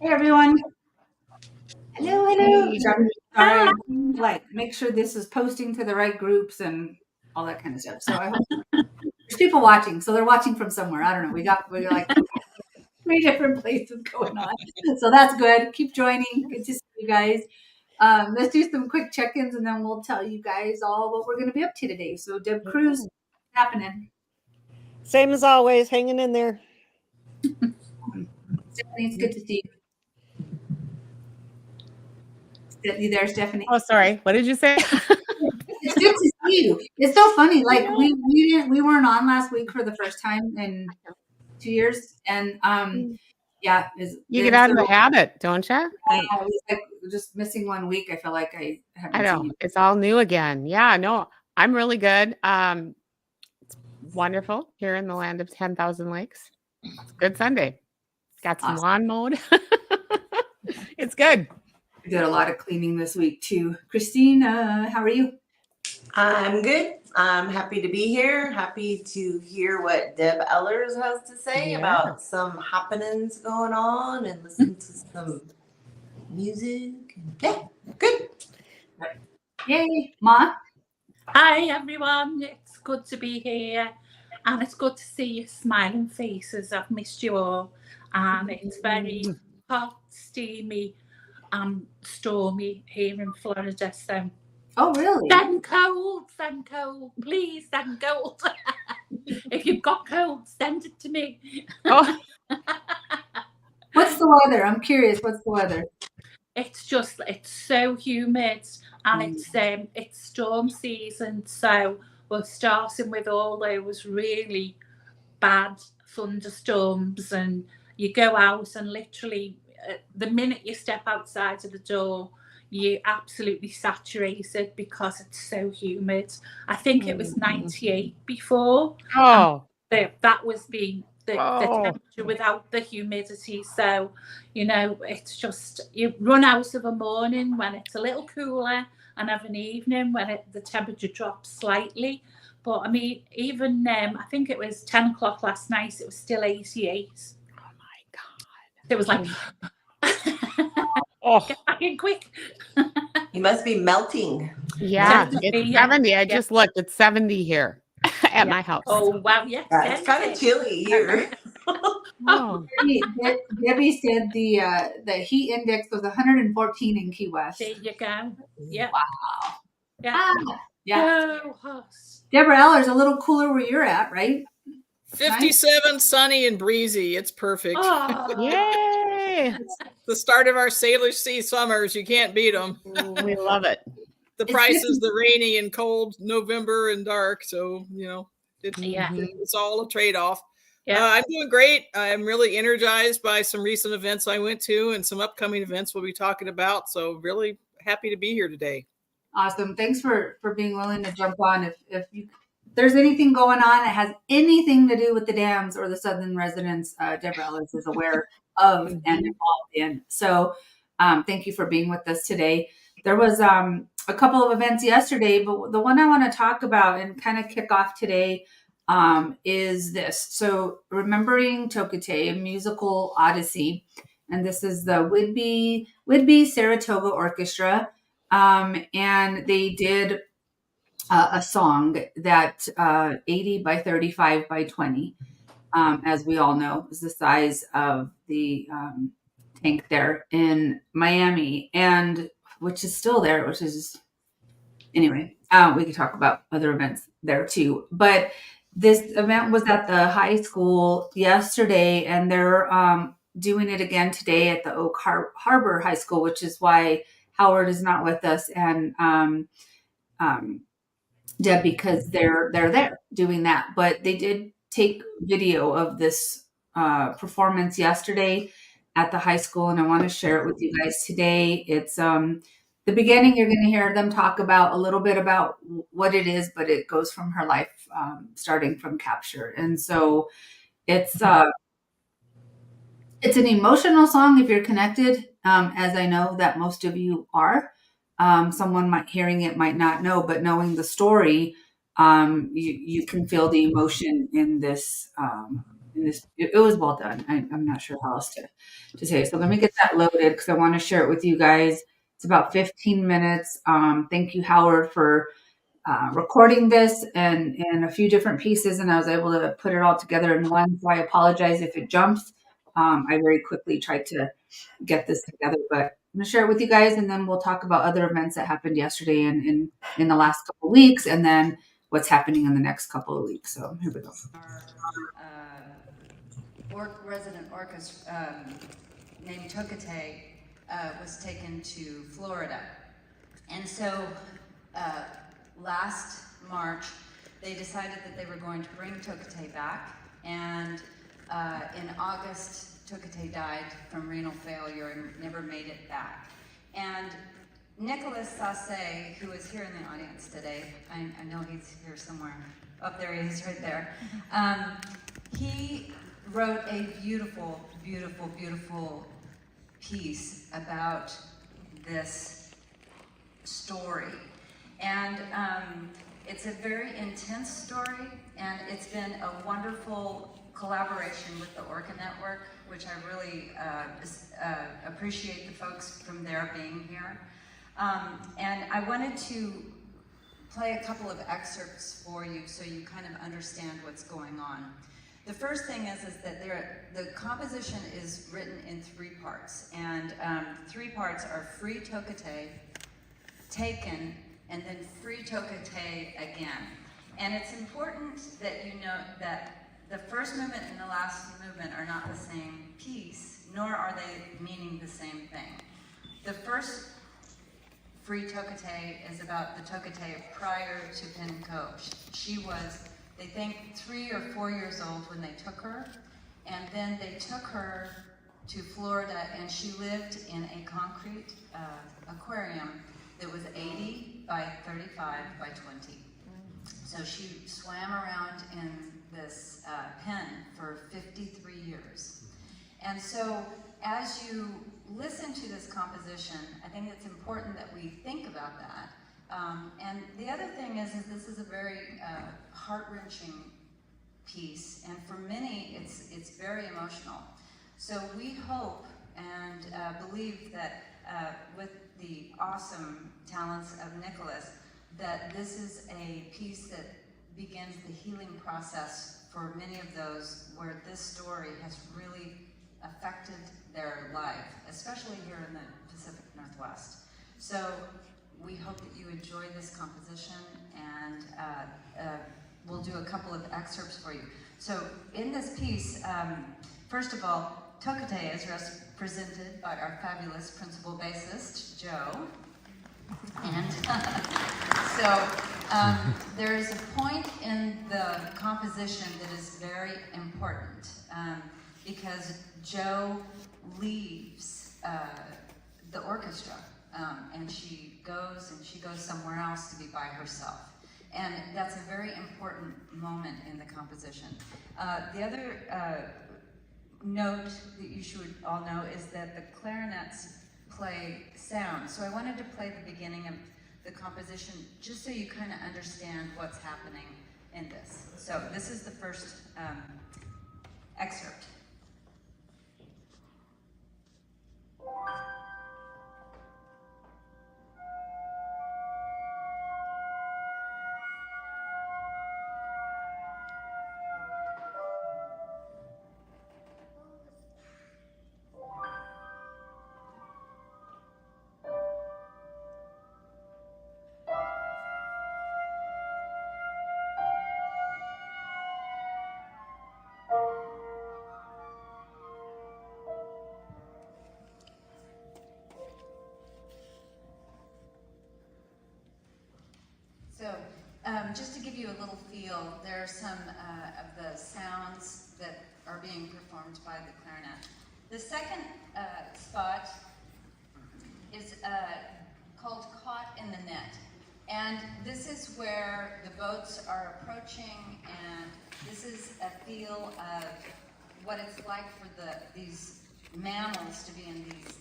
Hey everyone. Hello, hello. Hey. Sorry, like make sure this is posting to the right groups and all that kind of stuff. So I hope there's people watching. So they're watching from somewhere. I don't know. We're like 3 different places going on. So that's good. Keep joining. Good to see you guys. Let's do some quick check-ins and then we'll tell you guys all what we're going to be up to today. So Deb Cruz, what's happening? Same as always, hanging in there. Stephanie, it's good to see you. You there, Stephanie? Oh, sorry. What did you say? It's good to see you. It's so funny. Like we weren't on last week for the first time in 2 years, and yeah, You get out of the habit, don't you? I was like just missing 1 week. I feel like I haven't I seen know. you. It's all new again. Yeah, no, I'm really good. It's wonderful here in the land of 10,000 lakes. It's a good Sunday. Got some lawn mowed. It's good. I did a lot of cleaning this week too. Christine, how are you? I'm good. I'm happy to be here. Happy to hear what Deb Ellers has to say about some happenings going on and listen to some music. Yeah, good. Yay, Ma. Hi everyone, it's good to be here and it's good to see your smiling faces. I've missed you all, and it's very hot, steamy and stormy here in Florida, so Oh really? send cold, please send cold. If you've got cold, send it to me. Oh, What's the weather? I'm curious. What's the weather? It's so humid, and it's storm season, so we're starting with all those really bad thunderstorms, and you go out and literally the minute you step outside of the door you're absolutely saturated because it's so humid. I think it was 98 before. oh, That was the temperature without the humidity. So, it's just, you run out of a morning when it's a little cooler and have an evening when the temperature drops slightly. But I mean, even I think it was 10 o'clock last night, it was still 88. oh my God. It was like, get back in quick. You must be melting. Yeah, it's 70. I just looked. It's 70 here at my house. Oh, wow. Yes. Yeah, it's kind of chilly here. Oh. Debbie said the heat index was 114 in Key West. There you go. Yeah. Wow. Yeah. Yeah. So hot. Deborah Eller's a little cooler where you're at, right? 57, sunny and breezy. It's perfect. Oh, Yay! The start of our Sailor Sea summers. You can't beat them. We love it. The price is the rainy and cold November and dark. So, it's all a trade-off. Yeah. I'm doing great. I'm really energized by some recent events I went to and some upcoming events we'll be talking about. So really happy to be here today. Awesome. Thanks for being willing to jump on. If there's anything going on that has anything to do with the dams or the Southern residents, Deborah Ellis is aware of and involved in. So thank you for being with us today. There was a couple of events yesterday, but the one I want to talk about and kind of kick off today is this. So remembering Tokite, a musical odyssey, and this is the Whidbey Saratoga Orchestra, and they did a song that 80 by 35 by 20, as we all know, is the size of the tank there in Miami, and which is still there, which is anyway. We could talk about other events there too, but this event was at the high school yesterday, and they're doing it again today at the Oak Harbor High School, which is why Howard is not with us and Deb, because they're there doing that. But they did take video of this performance yesterday at the high school, and I want to share it with you guys today. It's the beginning. You're going to hear them talk about a little bit about what it is, but it goes from her life, starting from Capture. And so it's an emotional song if you're connected, as I know that most of you are. Someone hearing it might not know, but knowing the story, you can feel the emotion in this it was well done. I'm not sure how else to say. So let me get that loaded because I want to share it with you guys. It's about 15 minutes. Thank you, Howard, for recording this and a few different pieces, and I was able to put it all together in one. So I apologize if it jumps. I very quickly tried to get this together, but I'm going to share it with you guys, and then we'll talk about other events that happened yesterday and in the last couple of weeks, and then what's happening in the next couple of weeks. So here we go. Our resident orchestra named TokiTV was taken to Florida, and so last March they decided that they were going to bring TokiTV back, and in August TokiTV died from renal failure and never made it back. And Nicholas Sasse, who is here in the audience today, I know he's here somewhere. Up there he is, right there. He wrote a beautiful, beautiful, beautiful piece about this story. And it's a very intense story, and it's been a wonderful collaboration with the Orca Network, which I really appreciate the folks from there being here. And I wanted to play a couple of excerpts for you so you kind of understand what's going on. The first thing is that the composition is written in 3 parts, and 3 parts are Free TokiTV, Taken, and then Free TokiTV again. And it's important that you note that the first movement and the last movement are not the same piece, nor are they meaning the same thing. The first Free TokiTV is about the TokiTV prior to Pinko. She was, they think, 3 or 4 years old when they took her, and then they took her to Florida, and she lived in a concrete aquarium that was 80 by 35 by 20. So she swam around in this pen for 53 years. And so as you listen to this composition, I think it's important that we think about that. And the other thing is this is a very heart-wrenching piece, and for many it's very emotional. So we hope and believe that with the awesome talents of Nicholas, that this is a piece that begins the healing process for many of those where this story has really affected their life, especially here in the Pacific Northwest. So we hope that you enjoy this composition, and we'll do a couple of excerpts for you. So in this piece, first of all, TokiTV is represented by our fabulous principal bassist, Joe. And so there is a point in the composition that is very important because Joe leaves the orchestra and she goes somewhere else to be by herself. And that's a very important moment in the composition. The other note that you should all know is that the clarinets play sound. So I wanted to play the beginning of the composition just so you kind of understand what's happening in this. So this is the first excerpt. So just to give you a little feel, there are some of the sounds that are being performed by the clarinet. The second spot is called Caught in the Net. And this is where the boats are approaching, and this is a feel of what it's like for these mammals to be in these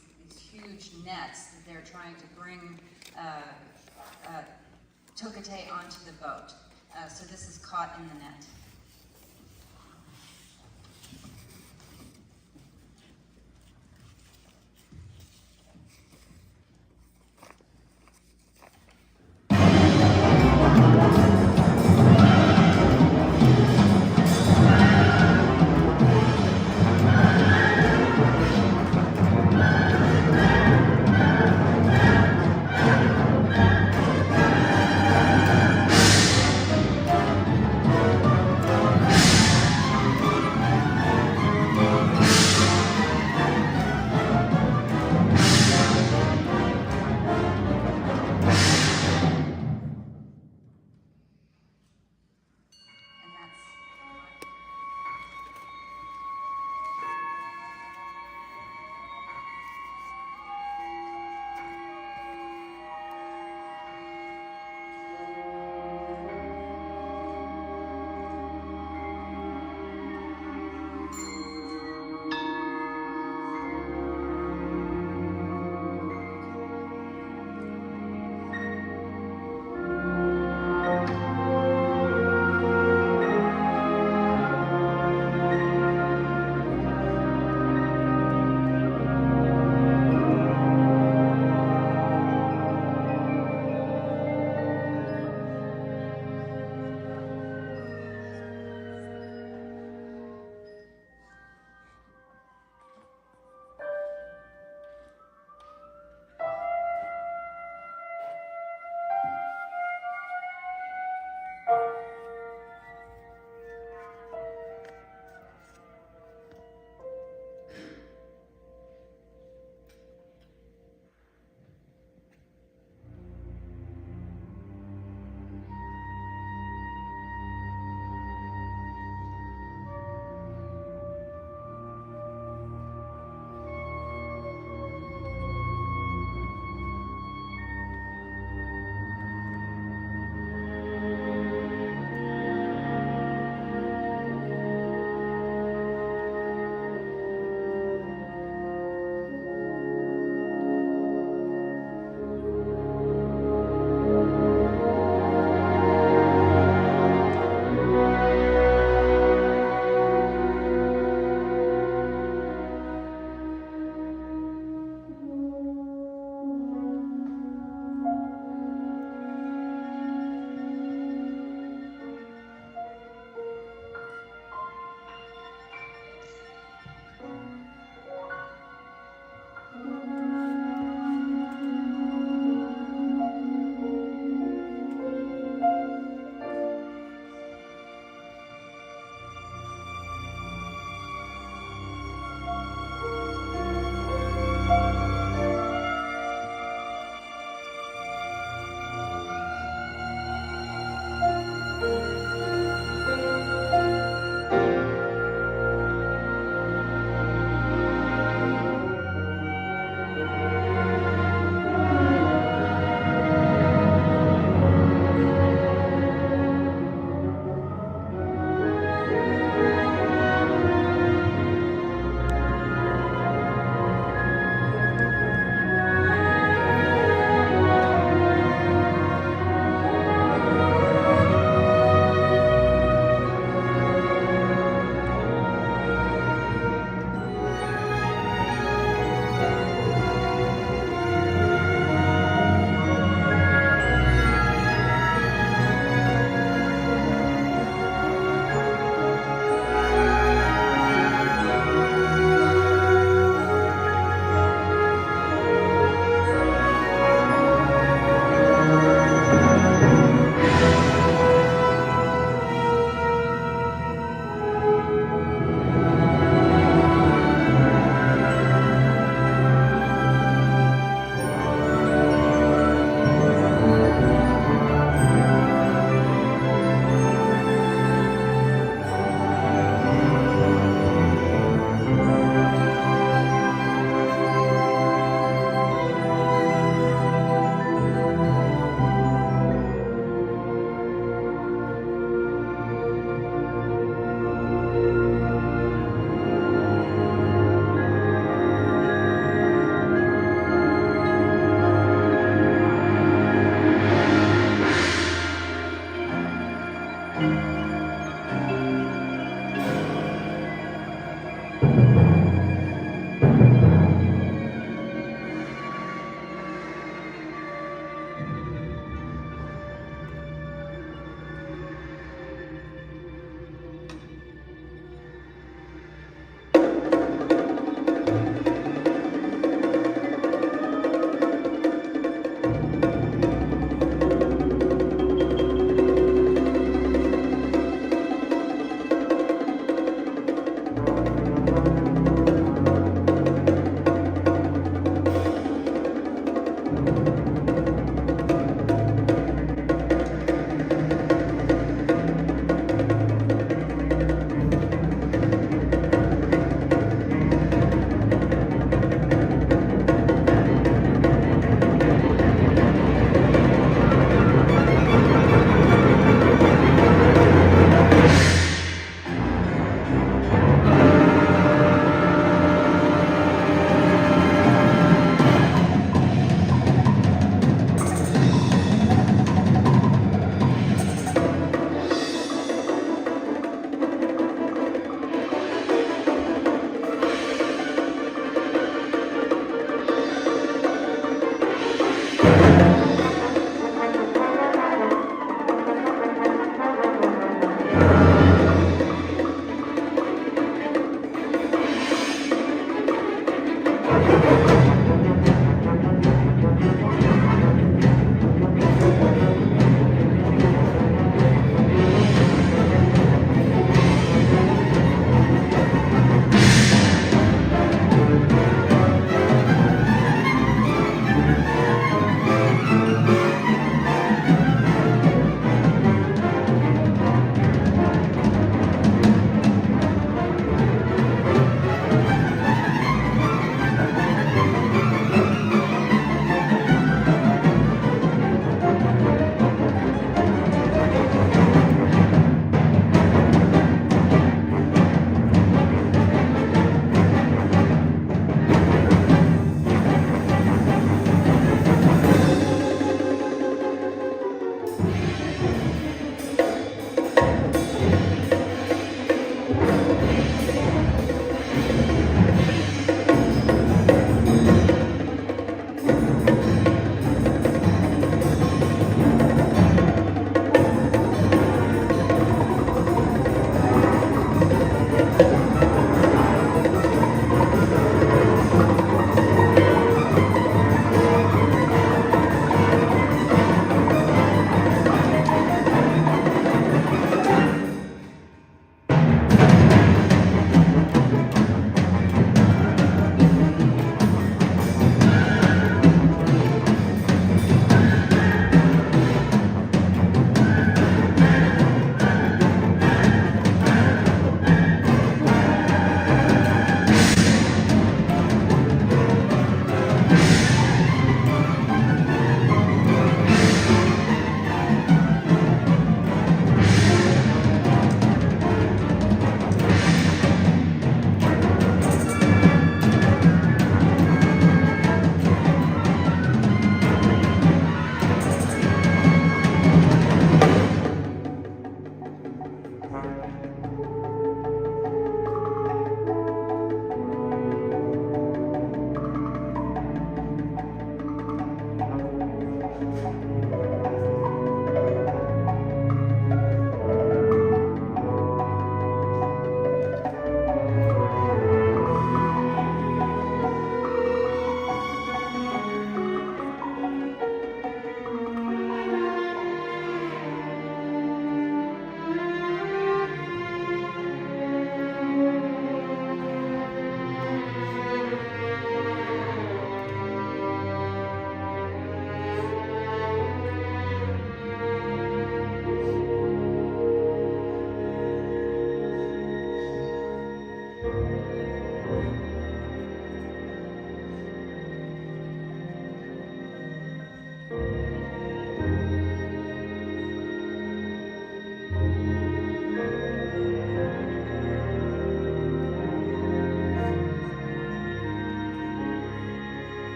huge nets that they're trying to bring TokiTV onto the boat. So this is Caught in the Net.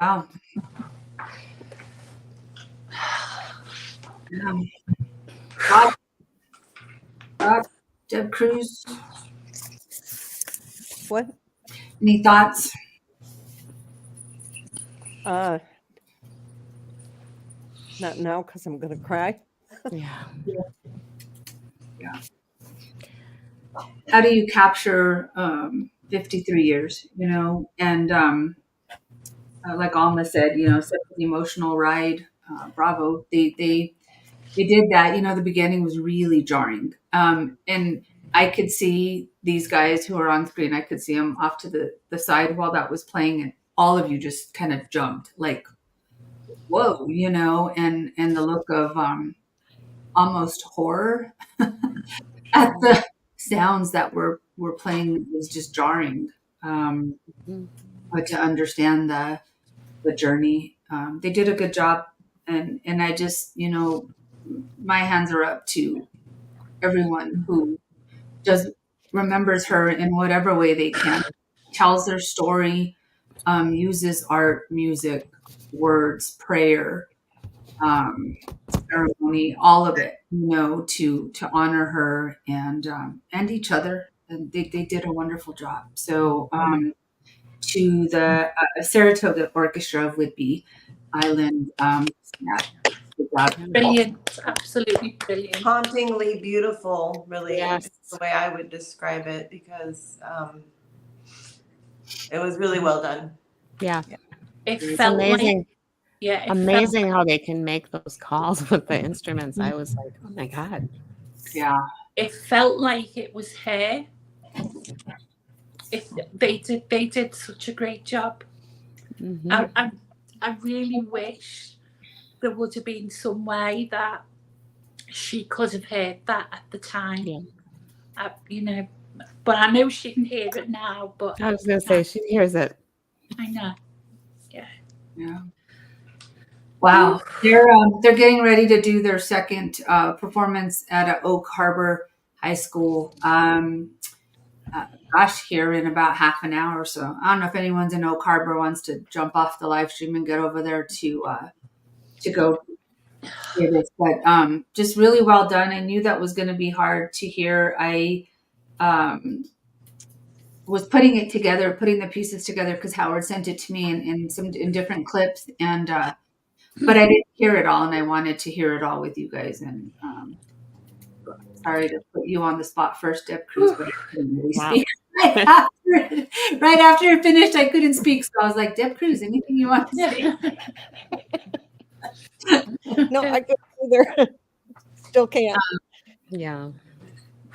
Wow. Yeah. Rob, Deb Cruz, What? any thoughts? Not now because I'm gonna cry. Yeah. Yeah. How do you capture 53 years, and like Alma said, such an emotional ride. Bravo. They did that. The beginning was really jarring. And I could see these guys who are on screen. I could see them off to the side while that was playing, and all of you just kind of jumped like, whoa, and the look of almost horror at the sounds that were playing was just jarring. But to understand the journey, they did a good job, and I just, my hands are up to everyone who remembers her in whatever way they can, tells their story, uses art, music, words, prayer, ceremony, all of it, to honor her and each other. And they did a wonderful job. So to the Saratoga Orchestra of Whidbey Island, yeah, good job. Brilliant, absolutely brilliant. Hauntingly beautiful, really, Yes. is the way I would describe it, because it was really well done. Yeah. It It's felt amazing. like, yeah, it Amazing how they can make those calls with the instruments. I was like, oh my God. Yeah. It felt like it was her. They did such a great job. Mhm. I really wish there would have been some way that she could have heard that at the time. Yeah. But I know she can hear it now. But I was going to say, she hears it. I know. Yeah. Wow. They're getting ready to do their second performance at Oak Harbor High School. Here in about half an hour or so. I don't know if anyone's in Oak Harbor wants to jump off the live stream and get over there to go hear this. But just really well done. I knew that was going to be hard to hear. I was putting the pieces together because Howard sent it to me in different clips, and but I didn't hear it all, and I wanted to hear it all with you guys. And sorry to put you on the spot first, Deb Cruz, but I couldn't really speak. Right after it finished, I couldn't speak, so I was like, Deb Cruz, anything you want to say? No, I couldn't either. Still can't. Yeah.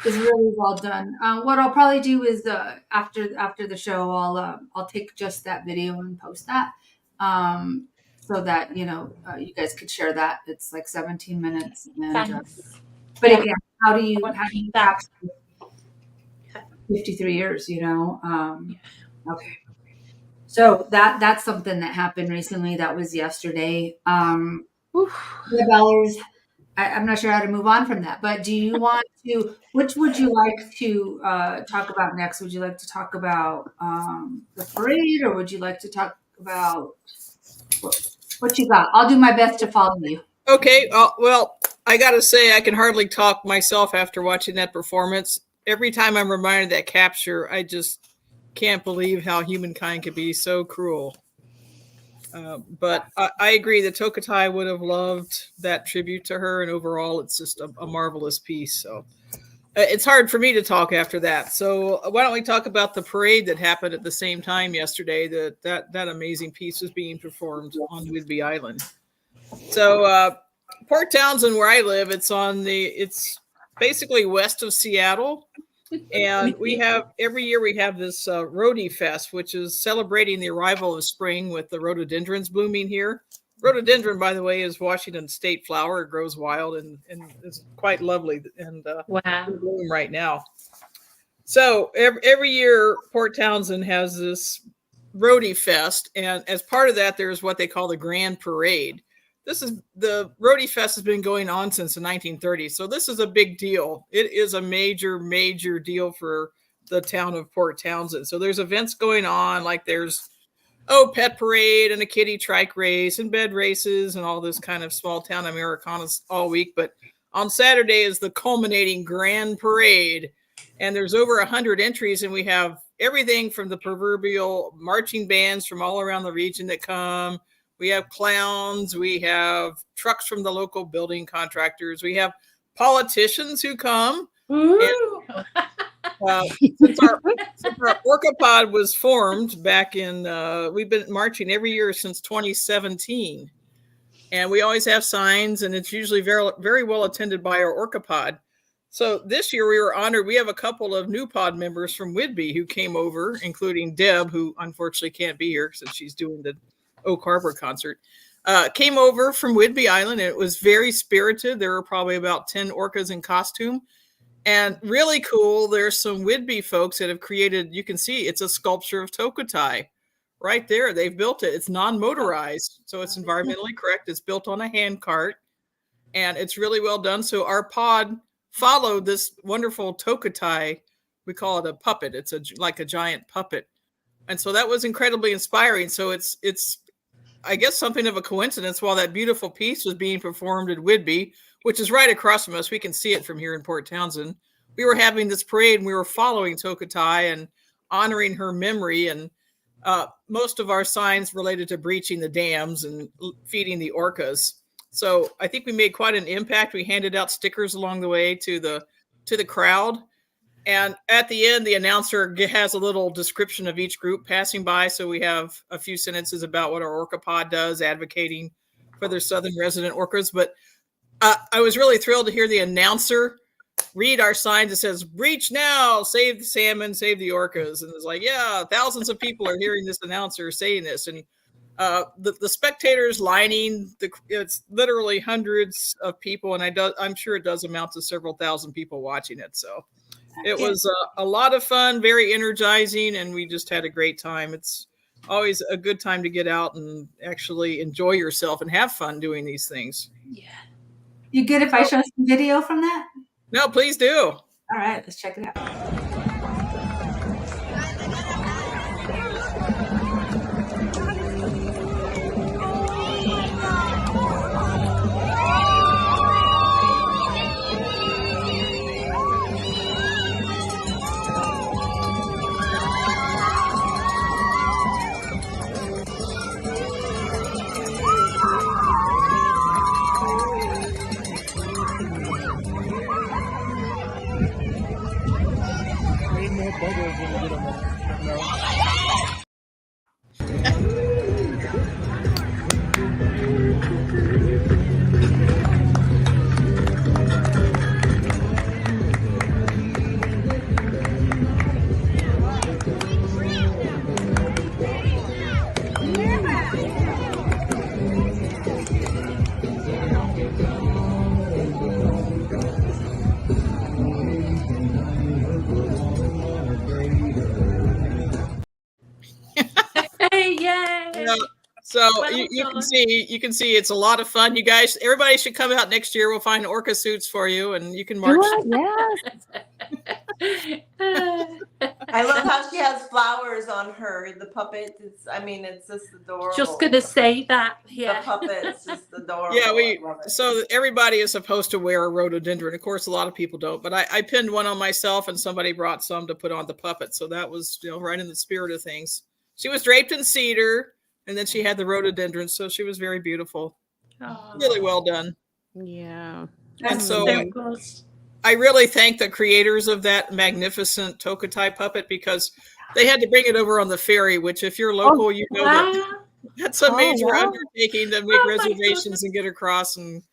It's really well done. What I'll probably do is after the show, I'll take just that video and post that, so that you guys could share that. It's like 17 minutes. And, but again, how do you capture 53 years? Okay. So that's something that happened recently. That was yesterday. The Bellers. I'm not sure how to move on from that, but do you want to, which would you like to talk about next? Would you like to talk about the parade, or would you like to talk about what you got? I'll do my best to follow you. Okay. Well, I got to say, I can hardly talk myself after watching that performance. Every time I'm reminded of that capture, I just can't believe how humankind could be so cruel. But I agree that TokiTV would have loved that tribute to her, and overall, it's just a marvelous piece. So it's hard for me to talk after that. So why don't we talk about the parade that happened at the same time yesterday? That amazing piece was being performed on Whidbey Island. So Port Townsend, where I live, it's basically west of Seattle. And every year we have this Rhodey Fest, which is celebrating the arrival of spring with the rhododendrons blooming here. Rhododendron, by the way, is Washington state flower. It grows wild and is quite lovely and in bloom right now. So every year Port Townsend has this Rhodey Fest, and as part of that, there's what they call the Grand Parade. The Rhodey Fest has been going on since the 1930s, so this is a big deal. It is a major, major deal for the town of Port Townsend. So there's events going on, like there's pet parade and a kitty trike race and bed races and all this kind of small town Americanas all week. But on Saturday is the culminating grand parade. And there's over 100 entries, and we have everything from the proverbial marching bands from all around the region that come. We have clowns. We have trucks from the local building contractors. We have politicians who come. Ooh. Since our Orca Pod was formed back in, we've been marching every year since 2017. And we always have signs, and it's usually very, very well attended by our Orca Pod. So this year we were honored. We have a couple of new pod members from Whidbey who came over, including Deb, who unfortunately can't be here since she's doing the Oak Harbor concert. Came over from Whidbey Island, and it was very spirited. There were probably about 10 orcas in costume. And really cool, there's some Whidbey folks that have created, you can see it's a sculpture of TokiTV right there. They've built it. It's non-motorized, so it's environmentally correct. It's built on a hand cart, and it's really well done. So our pod followed this wonderful TokiTV. We call it a puppet. It's like a giant puppet. And so that was incredibly inspiring. So it's I guess something of a coincidence while that beautiful piece was being performed at Whidbey, which is right across from us. We can see it from here in Port Townsend. We were having this parade, and we were following TokiTV and honoring her memory. And most of our signs related to breaching the dams and feeding the orcas. So I think we made quite an impact. We handed out stickers along the way to the crowd. And at the end, the announcer has a little description of each group passing by. So we have a few sentences about what our Orca Pod does, advocating for their southern resident orcas. But I was really thrilled to hear the announcer read our sign that says, "Breach now, save the salmon, save the orcas." And it's like, yeah, thousands of people are hearing this announcer saying this. And the spectators lining, it's literally hundreds of people. And I'm sure it does amount to several thousand people watching it. So it was a lot of fun, very energizing, and we just had a great time. It's always a good time to get out and actually enjoy yourself and have fun doing these things. Yeah. You good if I show some video from that? No, please do. All right, let's check it out. Hey, yay! Yeah. So Well you done. can see it's a lot of fun. You guys, everybody should come out next year. We'll find orca suits for you, and you can march. I love how she has flowers on her. The puppet. It's just adorable. Just gonna say that. The Yeah. puppet's just adorable. Yeah, I love it. so everybody is supposed to wear a rhododendron. Of course, a lot of people don't, but I pinned one on myself, and somebody brought some to put on the puppet. So that was right in the spirit of things. She was draped in cedar, and then she had the rhododendron, so she was very beautiful. Oh, Really well done. Yeah. And That's so so good. I really thank the creators of that magnificent TokiTV puppet, because they had to bring it over on the ferry, which if you're local, you know Wow. that's a major wow. undertaking to make Oh, my reservations goodness. and get across. And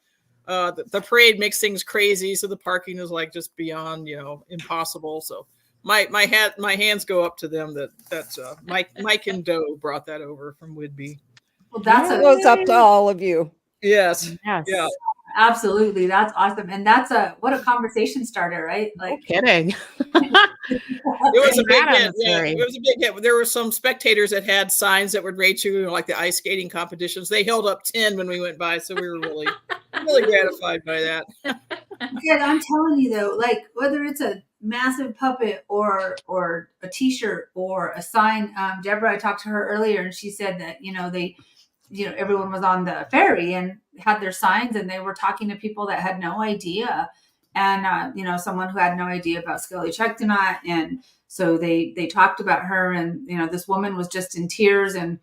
the parade makes things crazy, so the parking is like just beyond impossible. So my hands go up to them that Mike and Doe brought that over from Whidbey. Well, that's It goes up to all of you. Yes. Yes. Yeah. absolutely, that's awesome, and that's what a conversation starter, right? No Like, kidding. It was a big That on hit. the Yeah, ferry. it was a big hit. There were some spectators that had signs that would rate you, like the ice skating competitions. They held up 10 when we went by, so we were really gratified by that. yeah, I'm telling you though, like whether it's a massive puppet or a T-shirt or a sign. Deborah, I talked to her earlier, and she said that everyone was on the ferry and had their signs, and they were talking to people that had no idea, and someone who had no idea about Sk'aliCh'elh-tenaut's, and so they talked about her, and this woman was just in tears, and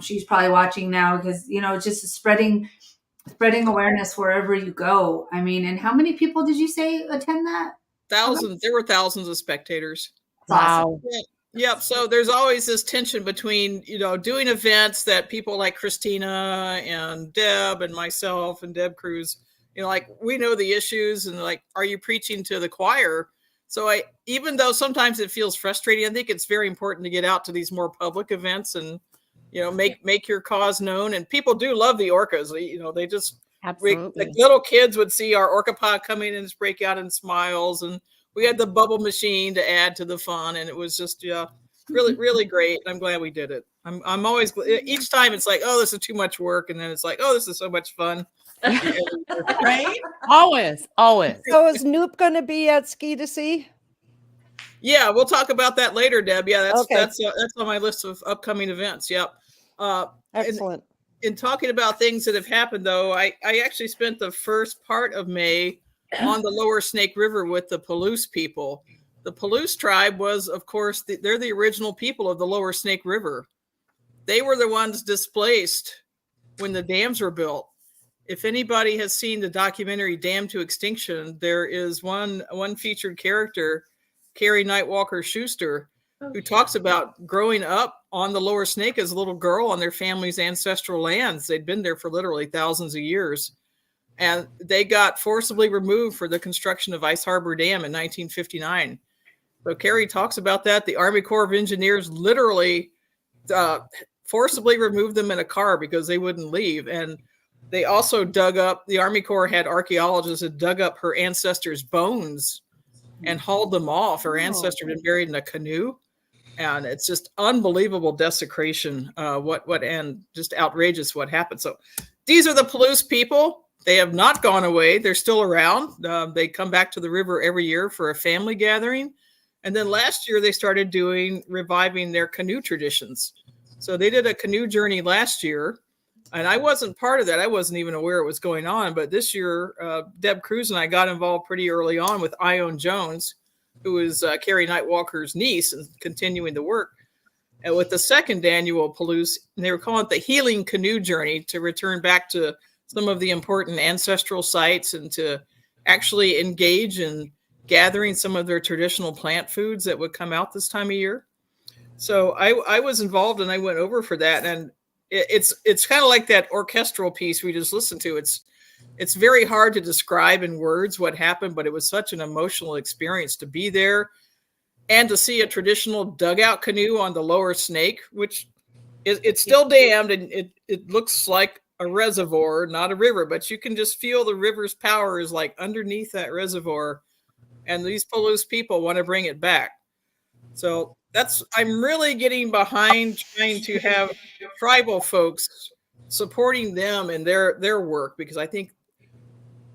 she's probably watching now because just spreading awareness wherever you go. I mean, and how many people did you say attend that? Thousands. There were thousands of spectators. Wow. Yep. So there's always this tension between, doing events that people like Christina and Deb and myself and Deb Cruz, like we know the issues and like, are you preaching to the choir? So even though sometimes it feels frustrating, I think it's very important to get out to these more public events and, make your cause known. And people do love the orcas. They just, Absolutely. like little kids would see our orca pod coming and just break out in smiles, and we had the bubble machine to add to the fun, and it was just really, really great. I'm glad we did it. I'm always each time it's like, oh, this is too much work, and then it's like, oh, this is so much fun. Right? Always. So is Noop going to be at Ski to See? Yeah, we'll talk about that later, Deb. Yeah, that's Okay. that's on my list of upcoming events. Yep. Excellent. In talking about things that have happened, though, I actually spent the first part of May on the lower Snake River with the Palouse people. The Palouse tribe was, of course, they're the original people of the lower Snake River. They were the ones displaced when the dams were built. If anybody has seen the documentary Dam to Extinction, there is one featured character, Carrie Nightwalker Schuster, who talks about growing up on the lower Snake as a little girl on their family's ancestral lands. They'd been there for literally thousands of years. And they got forcibly removed for the construction of Ice Harbor Dam in 1959. So Carrie talks about that. The Army Corps of Engineers literally forcibly removed them in a car because they wouldn't leave. And they also dug up, the Army Corps had archaeologists that dug up her ancestors' bones and hauled them off. Her ancestor had been buried in a canoe. And it's just unbelievable desecration, and just outrageous what happened. So these are the Palouse people. They have not gone away. They're still around. They come back to the river every year for a family gathering. And then last year they started reviving their canoe traditions. So they did a canoe journey last year. And I wasn't part of that. I wasn't even aware it was going on. But this year, Deb Cruz and I got involved pretty early on with Ione Jones, who is Carrie Nightwalker's niece and continuing the work. And with the second annual Palouse, and they were calling it the Healing Canoe Journey, to return back to some of the important ancestral sites and to actually engage in gathering some of their traditional plant foods that would come out this time of year. So I was involved and I went over for that. And it's kind of like that orchestral piece we just listened to. It's very hard to describe in words what happened, but it was such an emotional experience to be there and to see a traditional dugout canoe on the lower Snake, which it's still dammed and it looks like a reservoir, not a river, but you can just feel the river's power is like underneath that reservoir. And these Palouse people want to bring it back. So I'm really getting behind trying to have tribal folks supporting them in their work, because I think,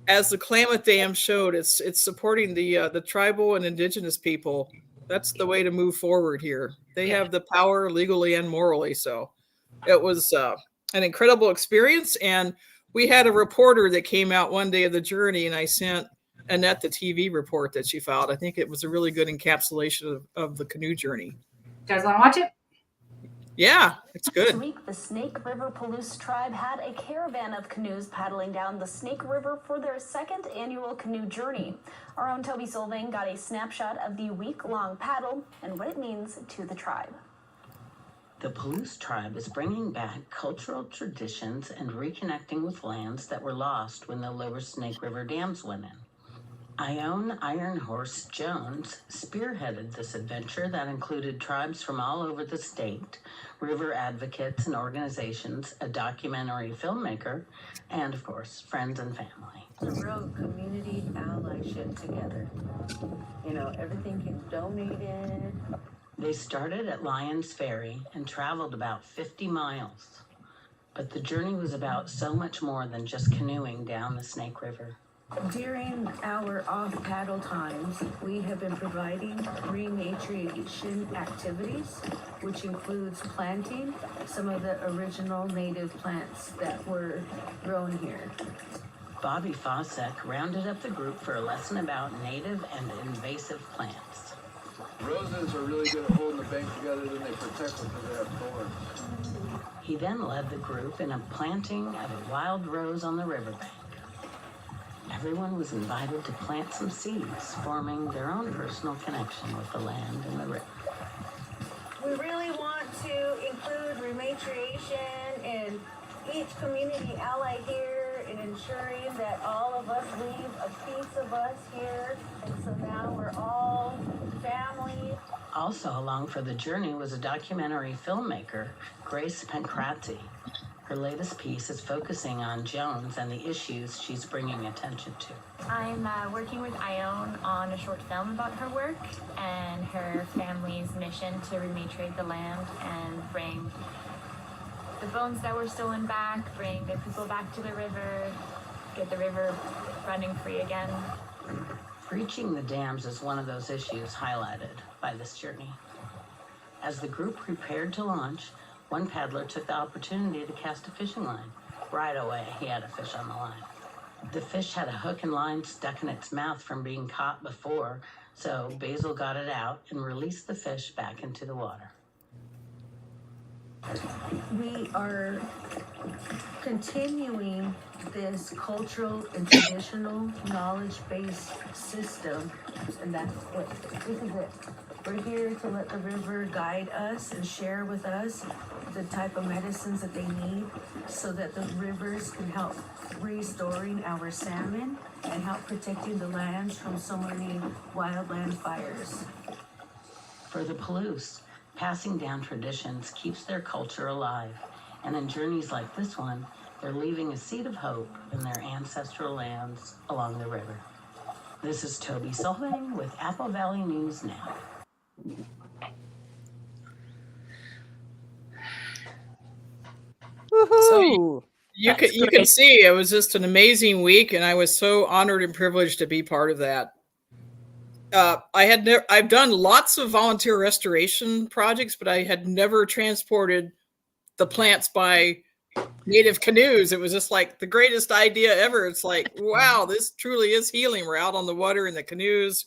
as the Klamath Dam showed, it's supporting the tribal and indigenous people. That's the way to move forward here. They have the power legally and morally. So it was an incredible experience. And we had a reporter that came out one day of the journey, and I sent Annette the TV report that she filed. I think it was a really good encapsulation of the canoe journey. You guys want to watch it? Yeah, it's good. This week, the Snake River Palouse tribe had a caravan of canoes paddling down the Snake River for their second annual canoe journey. Our own Toby Solvang got a snapshot of the week-long paddle and what it means to the tribe. The Palouse tribe is bringing back cultural traditions and reconnecting with lands that were lost when the lower Snake River dams went in. Ione Iron Horse Jones spearheaded this adventure that included tribes from all over the state, river advocates and organizations, a documentary filmmaker, and, of course, friends and family. A real community allyship together. Everything gets donated. They started at Lyons Ferry and traveled about 50 miles. But the journey was about so much more than just canoeing down the Snake River. During our off-paddle times, we have been providing rematriation activities, which includes planting some of the original native plants that were grown here. Bobby Fosek rounded up the group for a lesson about native and invasive plants. Roses are really good at holding the bank together, then they protect them because they have thorns. He then led the group in a planting of a wild rose on the riverbank. Everyone was invited to plant some seeds, forming their own personal connection with the land and the river. We really want to include rematriation and each community ally here in ensuring that all of us leave a piece of us here. And so now we're all family. Also along for the journey was a documentary filmmaker, Grace Pancrati. Her latest piece is focusing on Jones and the issues she's bringing attention to. I'm working with Ione on a short film about her work and her family's mission to rematriate the land and bring the bones that were stolen back, bring the people back to the river, get the river running free again. Breaching the dams is one of those issues highlighted by this journey. As the group prepared to launch, one paddler took the opportunity to cast a fishing line. Right away, he had a fish on the line. The fish had a hook and line stuck in its mouth from being caught before, so Basil got it out and released the fish back into the water. We are continuing this cultural and traditional knowledge-based system, and that's what this is it. We're here to let the river guide us and share with us the type of medicines that they need so that the rivers can help restoring our salmon and help protecting the lands from so many wildland fires. For the Palouse, passing down traditions keeps their culture alive, and in journeys like this one, they're leaving a seed of hope in their ancestral lands along the river. This is Toby Solvang with Apple Valley News Now. Woohoo! You can see it was just an amazing week, and I was so honored and privileged to be part of that. I've done lots of volunteer restoration projects, but I had never transported the plants by native canoes. It was just like the greatest idea ever. It's like, wow, this truly is healing. We're out on the water in the canoes.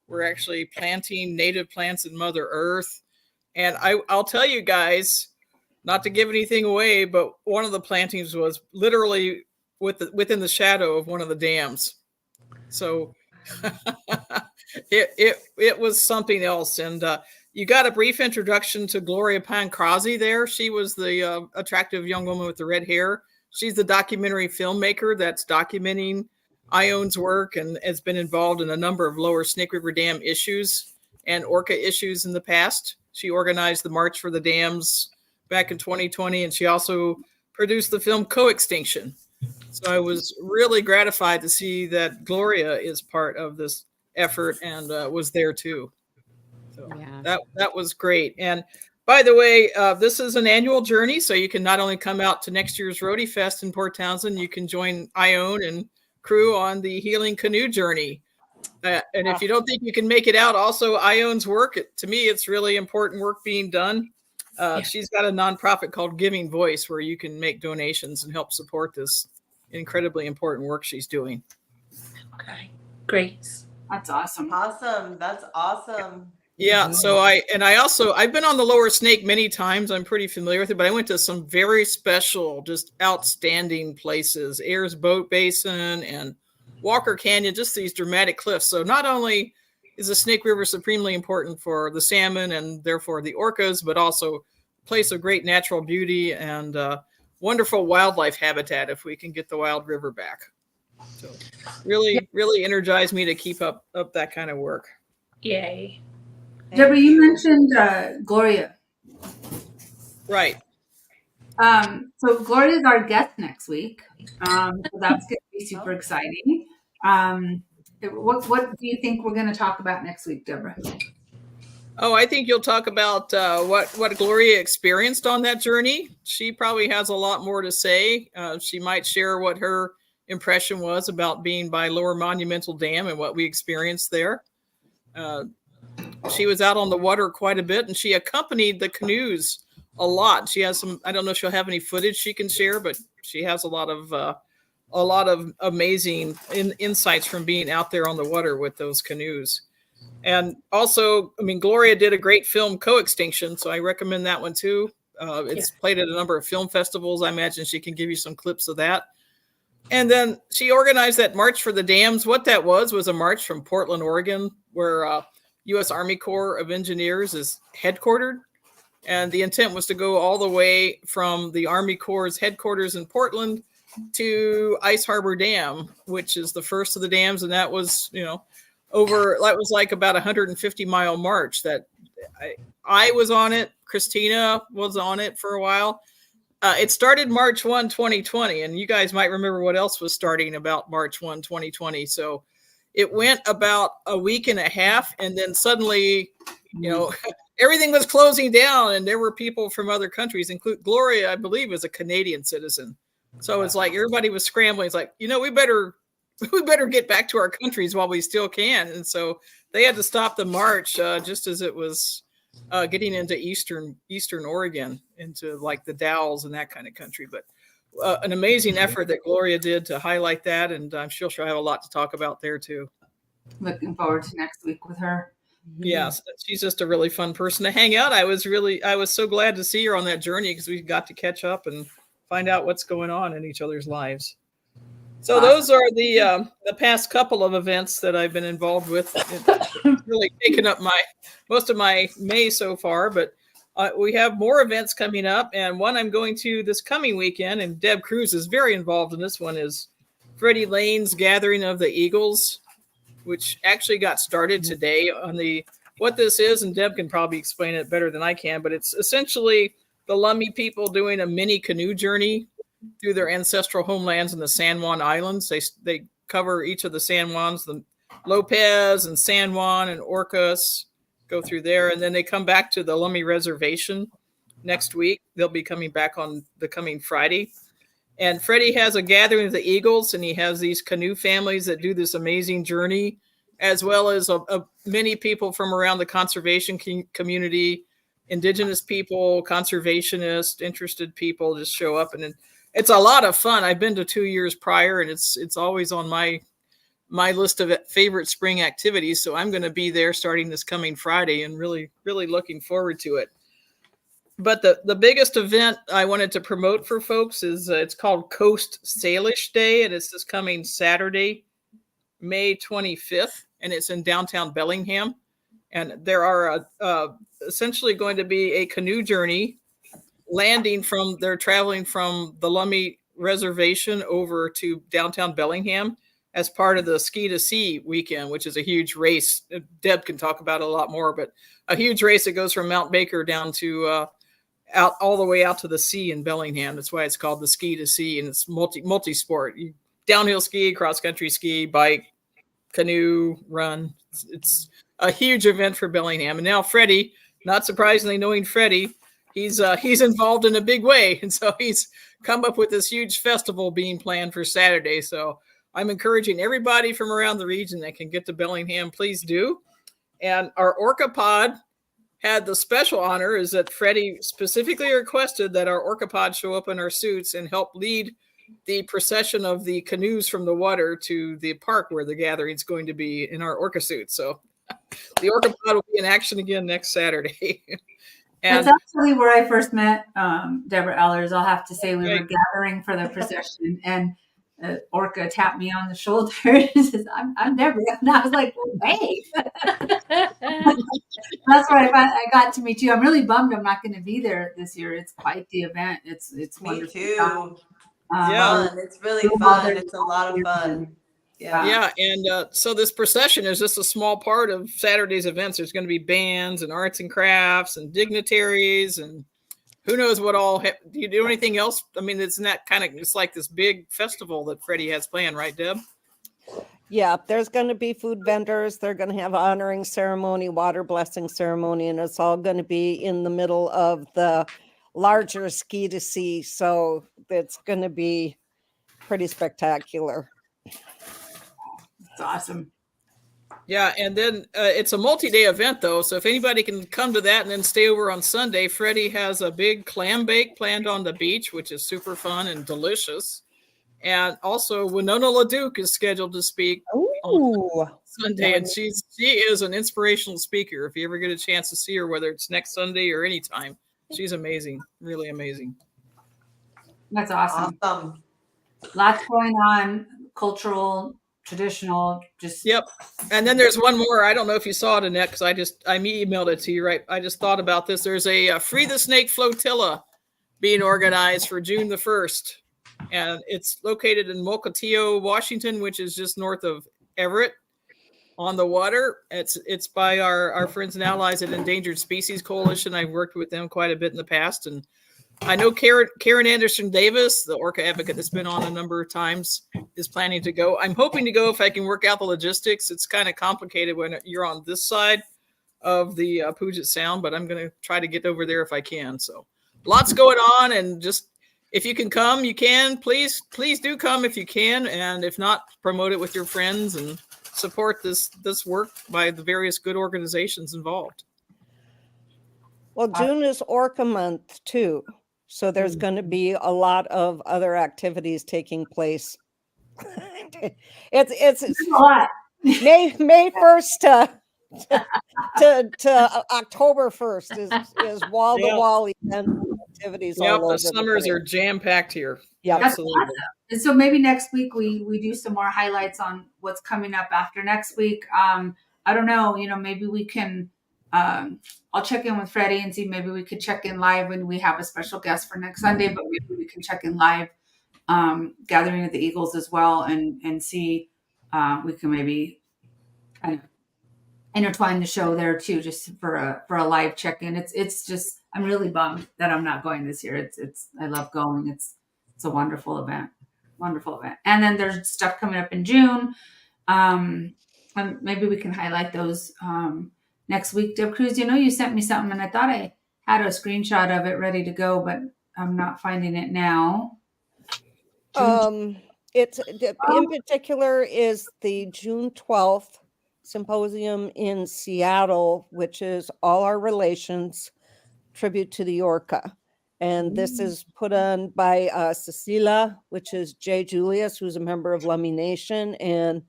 We're actually planting native plants in Mother Earth. And I'll tell you guys, not to give anything away, but one of the plantings was literally within the shadow of one of the dams. So it was something else. And you got a brief introduction to Gloria Pancrasi there. She was the attractive young woman with the red hair. She's the documentary filmmaker that's documenting Ione's work and has been involved in a number of lower Snake River Dam issues and orca issues in the past. She organized the March for the Dams back in 2020, and she also produced the film Co-Extinction. So I was really gratified to see that Gloria is part of this effort and was there too. So yeah, that was great. And by the way, this is an annual journey, so you can not only come out to next year's Roadie Fest in Port Townsend, you can join Ione and crew on the Healing Canoe Journey. And if you don't think you can make it out, also Ione's work, to me, it's really important work being done. She's got a nonprofit called Giving Voice where you can make donations and help support this incredibly important work she's doing. Okay, great. That's awesome. Awesome. That's awesome. Yeah. So I've been on the Lower Snake many times. I'm pretty familiar with it, but I went to some very special, just outstanding places, Ayers Boat Basin and Walker Canyon, just these dramatic cliffs. So not only is the Snake River supremely important for the salmon and therefore the orcas, but also a place of great natural beauty and wonderful wildlife habitat if we can get the wild river back. So really energized me to keep up that kind of work. Yay. Deborah, you mentioned Gloria. Right. So Gloria is our guest next week. So that's going to be super exciting. What do you think we're going to talk about next week, Deborah? Oh, I think you'll talk about what Gloria experienced on that journey. She probably has a lot more to say. She might share what her impression was about being by Lower Monumental Dam and what we experienced there. She was out on the water quite a bit, and she accompanied the canoes a lot. She has some, I don't know if she'll have any footage she can share, but she has a lot of amazing insights from being out there on the water with those canoes. And also, I mean, Gloria did a great film, Co-Extinction, so I recommend that one too. It's played at a number of film festivals. I imagine she can give you some clips of that. And then she organized that March for the Dams. What that was a march from Portland, Oregon, where U.S. Army Corps of Engineers is headquartered. And the intent was to go all the way from the Army Corps' headquarters in Portland to Ice Harbor Dam, which is the first of the dams. And that was, that was like about 150-mile march that I was on it. Christina was on it for a while. It started March 1, 2020, and you guys might remember what else was starting about March 1, 2020. So it went about a week and a half, and then suddenly, everything was closing down, and there were people from other countries, including Gloria, I believe, is a Canadian citizen. So it's like everybody was scrambling. It's like, we better get back to our countries while we still can. And so they had to stop the march just as it was getting into eastern Oregon, into like the Dalles and that kind of country. But an amazing effort that Gloria did to highlight that, and I'm sure she'll have a lot to talk about there too. Looking forward to next week with her. Yes, she's just a really fun person to hang out. I was so glad to see her on that journey because we got to catch up and find out what's going on in each other's lives. So those are the past couple of events that I've been involved with. It's really taken up most of my May so far, but we have more events coming up, and one I'm going to this coming weekend, and Deb Cruz is very involved in this one, is Freddie Lane's Gathering of the Eagles, which actually got started today on what this is, and Deb can probably explain it better than I can, but it's essentially the Lummi people doing a mini canoe journey through their ancestral homelands in the San Juan Islands. They cover each of the San Juans, the Lopez and San Juan and Orcas, go through there, and then they come back to the Lummi Reservation next week. They'll be coming back on the coming Friday. And Freddie has a Gathering of the Eagles, and he has these canoe families that do this amazing journey, as well as many people from around the conservation community, indigenous people, conservationists, interested people just show up, and it's a lot of fun. I've been to 2 years prior, and it's always on my list of favorite spring activities. So I'm going to be there starting this coming Friday, and really, really looking forward to it. But the biggest event I wanted to promote for folks is it's called Coast Salish Day, and it's this coming Saturday, May 25th, and it's in downtown Bellingham. And there are essentially going to be a canoe journey they're traveling from the Lummi Reservation over to downtown Bellingham as part of the Ski to Sea weekend, which is a huge race. Deb can talk about it a lot more, but a huge race that goes from Mount Baker down to out all the way out to the sea in Bellingham. That's why it's called the Ski to Sea, and it's multi-sport. You downhill ski, cross-country ski, bike, canoe, run. It's a huge event for Bellingham. And now Freddie, not surprisingly, knowing Freddie, he's involved in a big way. And so he's come up with this huge festival being planned for Saturday. So I'm encouraging everybody from around the region that can get to Bellingham, please do. And our Orca Pod had the special honor is that Freddie specifically requested that our Orca Pod show up in our suits and help lead the procession of the canoes from the water to the park where the gathering is going to be in our Orca suits. So the Orca Pod will be in action again next Saturday. And that's actually where I first met Deborah Ellers. I'll have to say we were gathering for the procession, and Orca tapped me on the shoulder and says, I'm Deborah. And I was like, hey. That's where I got to meet you. I'm really bummed I'm not going to be there this year. It's quite the event. It's wonderful. Me too. It's really fun. It's a lot of fun. Yeah. And so this procession is just a small part of Saturday's events. There's going to be bands and arts and crafts and dignitaries and who knows what all. Do you do anything else? I mean, it's like this big festival that Freddie has planned, right, Deb? Yeah, there's going to be food vendors. They're going to have honoring ceremony, water blessing ceremony, and it's all going to be in the middle of the larger Ski to Sea. So it's going to be pretty spectacular. It's awesome. Yeah, and then it's a multi-day event, though. So if anybody can come to that and then stay over on Sunday, Freddie has a big clam bake planned on the beach, which is super fun and delicious. And also, Winona LaDuke is scheduled to speak on Sunday, and she is an inspirational speaker. If you ever get a chance to see her, whether it's next Sunday or anytime, she's amazing, really amazing. That's awesome. Awesome. Lots going on, cultural, traditional, just. Yep. And then there's one more. I don't know if you saw it, Annette, because I emailed it to you, right? I just thought about this. There's a Free the Snake Flotilla being organized for June the 1st. And it's located in Mukilteo, Washington, which is just north of Everett on the water. It's by our friends and allies at Endangered Species Coalition. I've worked with them quite a bit in the past. And I know Karen Anderson Davis, the orca advocate that's been on a number of times, is planning to go. I'm hoping to go if I can work out the logistics. It's kind of complicated when you're on this side of the Puget Sound, but I'm going to try to get over there if I can. So lots going on, and just if you can come, you can. Please do come if you can, and if not, promote it with your friends and support this work by the various good organizations involved. Well, June is Orca Month too. So there's going to be a lot of other activities taking place. it's a lot. May 1st to October 1st is wall to wall event activities. Yep, all over the summers are jam packed here. Yeah, absolutely. Awesome. And so maybe next week we do some more highlights on what's coming up after next week. I don't know, maybe we can. I'll check in with Freddie and see maybe we could check in live when we have a special guest for next Sunday, but maybe we can check in live, Gathering of the Eagles as well, and see we can maybe kind of intertwine the show there too, just for a live check in. It's just I'm really bummed that I'm not going this year. It's I love going. It's a wonderful event, and then there's stuff coming up in June. And maybe we can highlight those. Next week, Deb Cruz, you sent me something and I thought I had a screenshot of it ready to go, but I'm not finding it now. It's in particular is the June 12th symposium in Seattle, which is All Our Relations, Tribute to the Orca. And this is put on by Cecilia, which is Jay Julius, who's a member of Lummi Nation and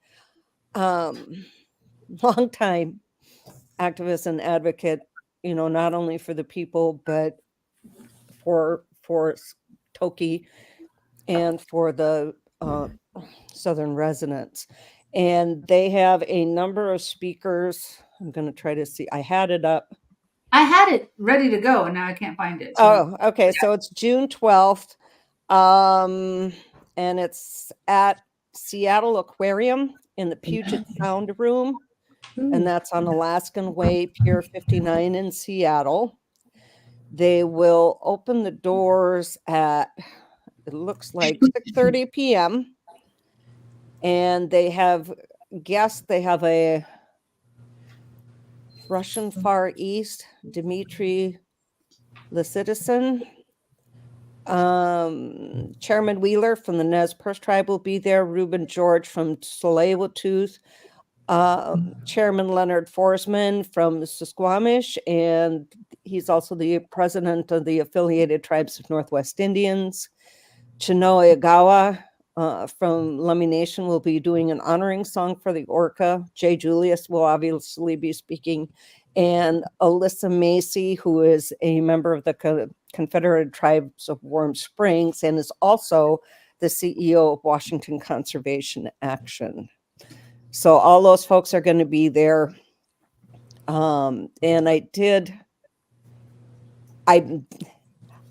longtime activist and advocate, not only for the people, but for Toki and for the Southern residents. And they have a number of speakers. I'm going to try to see. I had it up. I had it ready to go, and now I can't find it. So. Oh, okay. Yeah. So it's June 12th. And it's at Seattle Aquarium in the Puget Sound Room. And that's on Alaskan Way, Pier 59 in Seattle. They will open the doors at, it looks like 6:30 p.m. And they have guests. They have a Russian Far East, Dmitry Lysidison. Chairman Wheeler from the Nez Perce tribe will be there. Reuben George from Tsleil-Waututh. Chairman Leonard Forsman from Suquamish, and he's also the president of the Affiliated Tribes of Northwest Indians. Chinoa Igawa from Lummi Nation will be doing an honoring song for the orca. Jay Julius will obviously be speaking, and Alyssa Macy, who is a member of the Confederated Tribes of Warm Springs and is also the CEO of Washington Conservation Action. So all those folks are going to be there. And I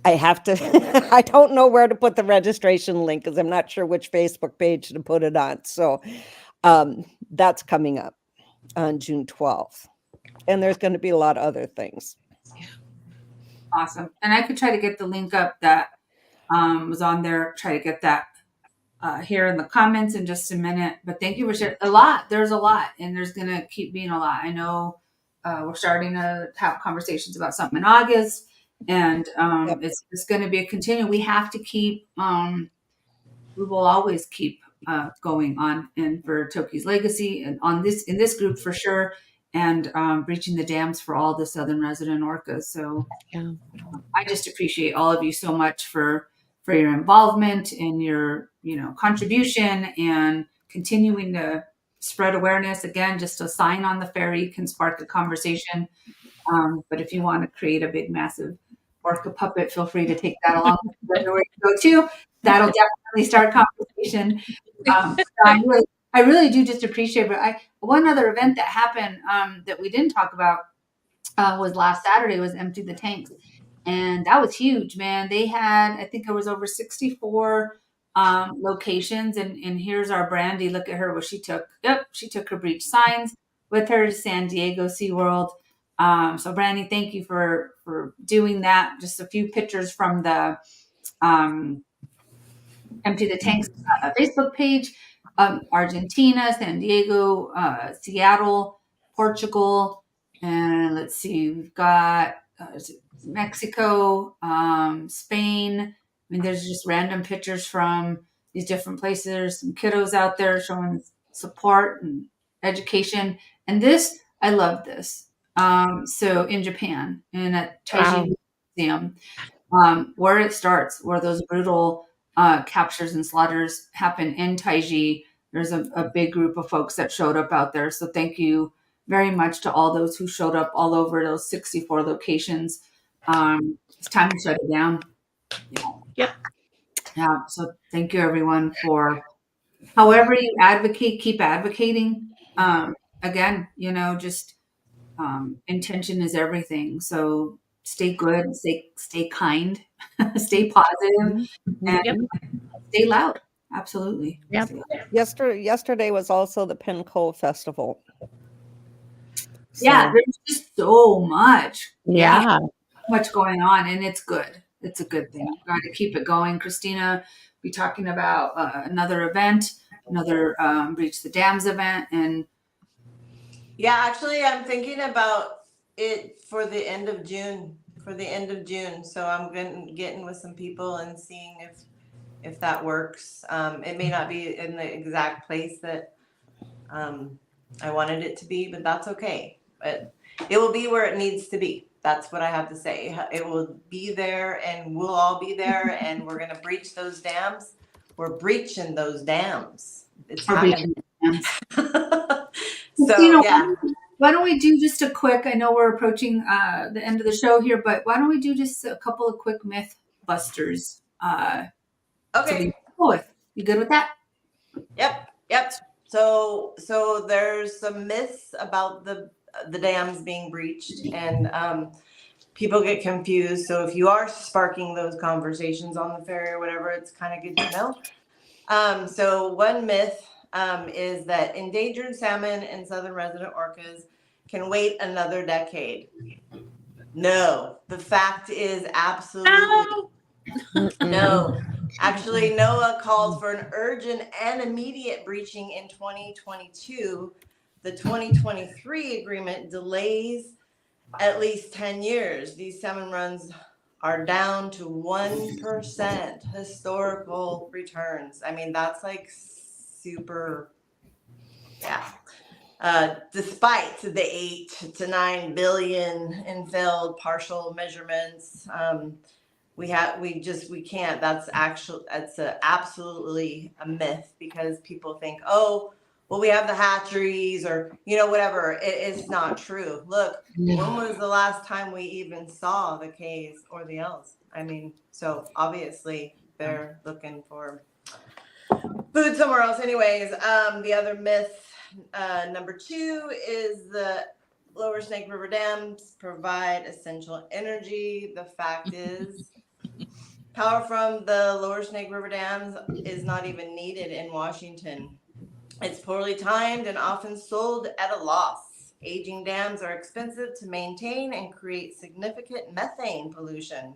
have to, I don't know where to put the registration link because I'm not sure which Facebook page to put it on. So that's coming up on June 12th. And there's going to be a lot of other things. Awesome. And I could try to get the link up that was on there, try to get that here in the comments in just a minute. But thank you for sharing a lot. There's a lot, and there's going to keep being a lot. I know we're starting to have conversations about something in August, and it's going to be a continue. We have to keep we will always keep going on, and for Toki's legacy, and in this group for sure, and breaching the dams for all the southern resident orcas. So Yeah. I just appreciate all of you so much for your involvement and your contribution and continuing to spread awareness. Again, just a sign on the ferry can spark a conversation. But if you want to create a big, massive orca puppet, feel free to take that along with you everywhere you go too. That'll definitely start conversation. I really do just appreciate it. One other event that happened that we didn't talk about was last Saturday was Empty the Tanks. And that was huge, man. They had, I think it was over 64 locations. And here's our Brandy. Look at her, what she took. Yep, she took her breach signs with her to San Diego SeaWorld. So Brandy, thank you for doing that. Just a few pictures from the Empty the Tanks Facebook page. Argentina, San Diego, Seattle, Portugal, and let's see, we've got Mexico, Spain. I mean, there's just random pictures from these different places. There's some kiddos out there showing support and education. And this, I love this. So in Japan, and at Taiji Museum, where it starts, where those brutal captures and slaughters happen in Taiji. There's a big group of folks that showed up out there. So thank you very much to all those who showed up all over those 64 locations. It's time to shut it down. Yep. Yeah. So thank you everyone for however you advocate, keep advocating. Again, just intention is everything. So stay good, stay kind, stay positive, and stay loud. Absolutely. Yep. Yesterday was also the Pinco Festival. Yeah, there's just so much. Yeah. Much going on, and it's good. It's a good thing. We've got to keep it going. Christina, be talking about another event, another Breach the Dams event, and yeah, actually, I'm thinking about it for the end of June. So I'm getting with some people and seeing if that works. It may not be in the exact place that I wanted it to be, but that's okay. But it will be where it needs to be. That's what I have to say. It will be there, and we'll all be there, and we're going to breach those dams. We're breaching those dams. It's happening. So, yeah. Why don't we do just a quick, I know we're approaching the end of the show here, but why don't we do just a couple of quick myth busters? Okay. You good with that? Yep. So there's some myths about the dams being breached, and people get confused. So if you are sparking those conversations on the ferry or whatever, it's kind of good to know. So one myth is that endangered salmon and southern resident orcas can wait another decade. No, the fact is absolutely no. Actually, NOAA called for an urgent and immediate breaching in 2022. The 2023 agreement delays at least 10 years. These salmon runs are down to 1% historical returns. I mean, that's like super, yeah. Despite the 8 to 9 billion in failed partial measurements, we can't. That's absolutely a myth, because people think, oh, well, we have the hatcheries or whatever. It's not true. Look, when was the last time we even saw the K's or the L's? I mean, so obviously they're looking for food somewhere else. Anyways, the other myth, number 2, is the lower Snake River dams provide essential energy. The fact is, power from the lower Snake River dams is not even needed in Washington. It's poorly timed and often sold at a loss. Aging dams are expensive to maintain and create significant methane pollution.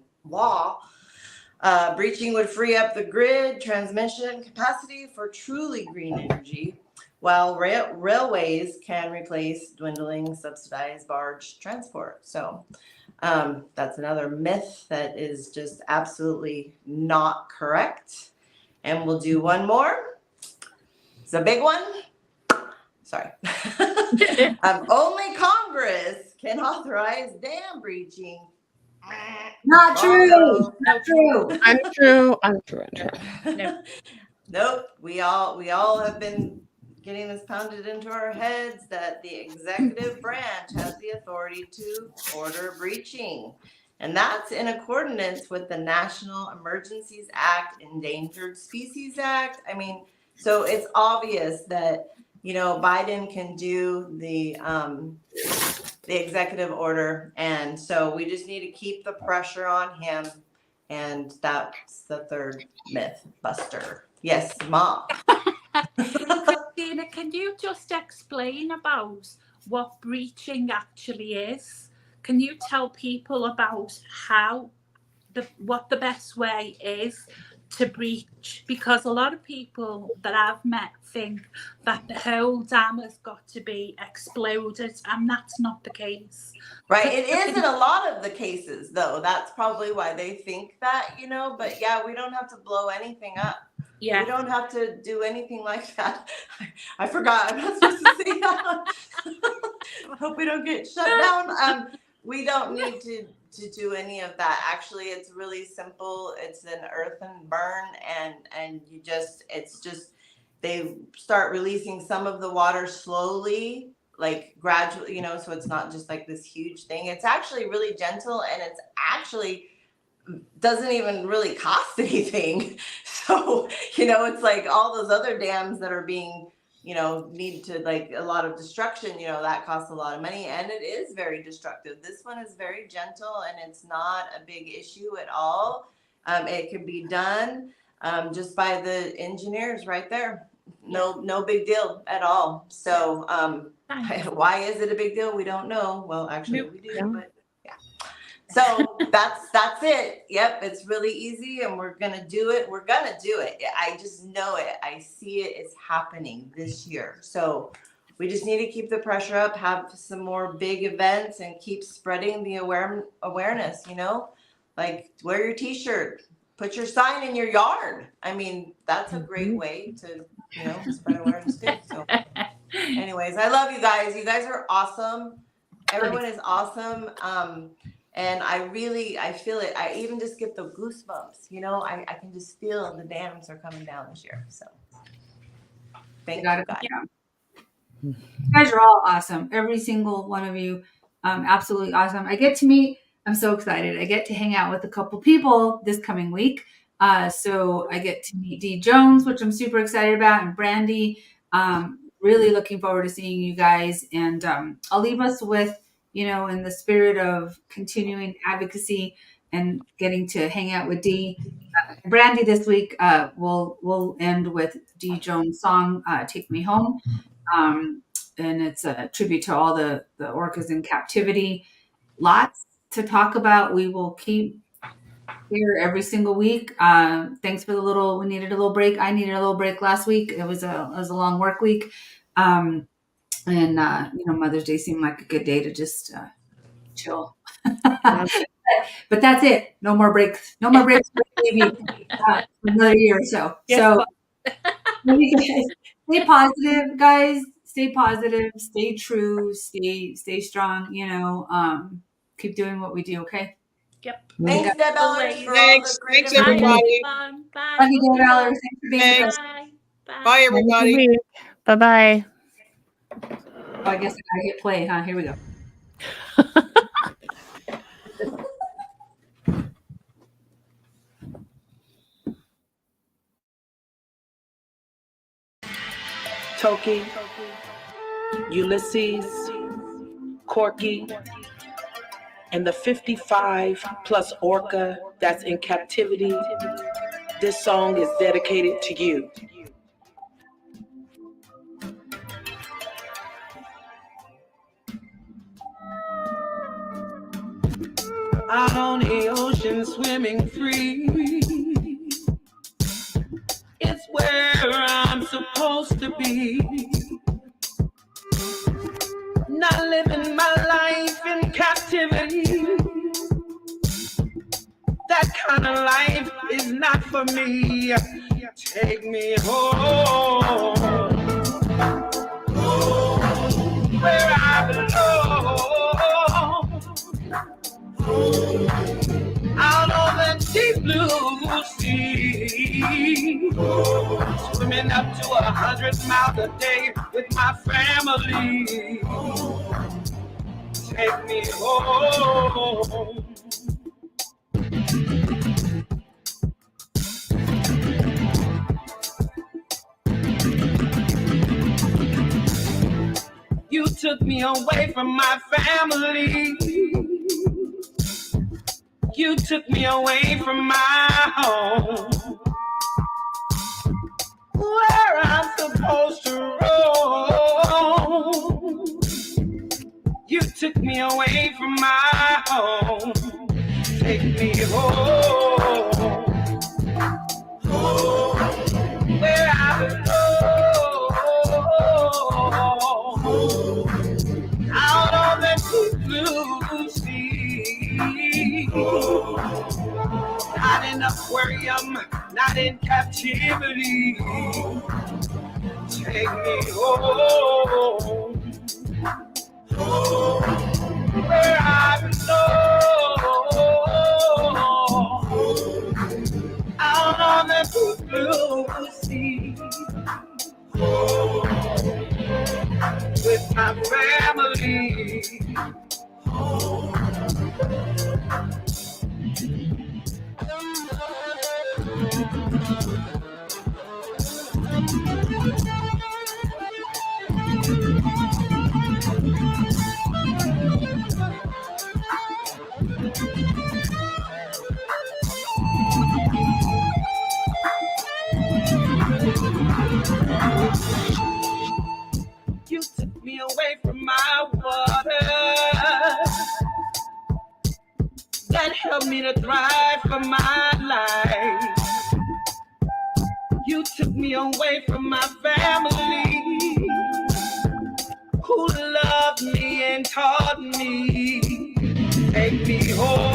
Breaching would free up the grid transmission capacity for truly green energy, while railways can replace dwindling subsidized barge transport. So that's another myth that is just absolutely not correct. And we'll do one more. It's a big one. Sorry. Only Congress can authorize dam breaching. Not true. Not true. Untrue. No. Nope. We all have been getting this pounded into our heads that the executive branch has the authority to order breaching. And that's in accordance with the National Emergencies Act, Endangered Species Act. I mean, so it's obvious that, you know, Biden can do the executive order. And so we just need to keep the pressure on him. And that's the third myth buster. Yes, Mom. Christina, can you just explain about what breaching actually is? Can you tell people about what the best way is to breach? Because a lot of people that I've met think that the whole dam has got to be exploded, and that's not the case. Right. It is in a lot of the cases, though. That's probably why they think that, you know, but yeah, we don't have to blow anything up. Yeah. We don't have to do anything like that. I forgot. I'm not supposed to say that. I hope we don't get shut down. We don't need to do any of that. Actually, it's really simple. It's an earthen burn, and it's just they start releasing some of the water slowly, like gradually, you know, so it's not just like this huge thing. It's actually really gentle, and it's actually doesn't even really cost anything. So, you know, it's like all those other dams that are being, you know, need to like a lot of destruction, you know, that costs a lot of money, and it is very destructive. This one is very gentle, and it's not a big issue at all. It can be done just by the engineers right there. No big deal at all. So why is it a big deal? We don't know. Well, actually we do, but yeah. So that's it. Yep, it's really easy, and we're gonna do it. We're gonna do it. I just know it. I see it. It's happening this year. So we just need to keep the pressure up, have some more big events, and keep spreading the awareness. You know, like wear your T-shirt, put your sign in your yard. I mean, that's a great way to, you know, spread awareness too. So, anyways, I love you guys. You guys are awesome. Everyone is awesome. And I feel it. I even just get the goosebumps, you know, I can just feel the dams are coming down this year. So thank you guys. You guys are all awesome. Every single one of you. Absolutely awesome. I'm so excited. I get to hang out with a couple people this coming week. So I get to meet Dee Jones, which I'm super excited about, and Brandy. Really looking forward to seeing you guys. And I'll leave us with, you know, in the spirit of continuing advocacy and getting to hang out with Dee. Brandy this week, we'll end with Dee Jones' song, Take Me Home. And it's a tribute to all the orcas in captivity. Lots to talk about. We will keep here every single week. Thanks for we needed a little break. I needed a little break last week. It was a long work week. And you know, Mother's Day seemed like a good day to just chill. But that's it. No more breaks. No more breaks for maybe another year or so. So stay positive, guys. Stay positive. Stay true. Stay strong. You know, keep doing what we do. Okay. Yep. Thanks, Deb Ellers, for Thanks. all the great Thanks, everybody. Bye. Love you, Deb Ellers. Thanks for being with us. Bye, everybody. Bye-bye. Oh, I guess I gotta hit play, huh? Here we go. Toki, Ulysses, Corky, and the 55 plus orca that's in captivity. This song is dedicated to you. Out on the ocean swimming free, it's where I'm supposed to be. Not living my life in captivity. That kind of life is not for me. Take me home, where I belong, out on the deep blue sea, swimming up to 100 miles a day with my family. Take me home. You took me away from my family. You took me away from my home, where I'm supposed to roam. You took me away from my home. Take me home, where I belong, out on the deep blue sea. Not in aquarium, not in captivity. Take me home, where I belong, out on the deep blue sea, with my family. You took me away from my water that helped me to thrive for my life. You took me away from my family, who loved me and taught me. Take me home.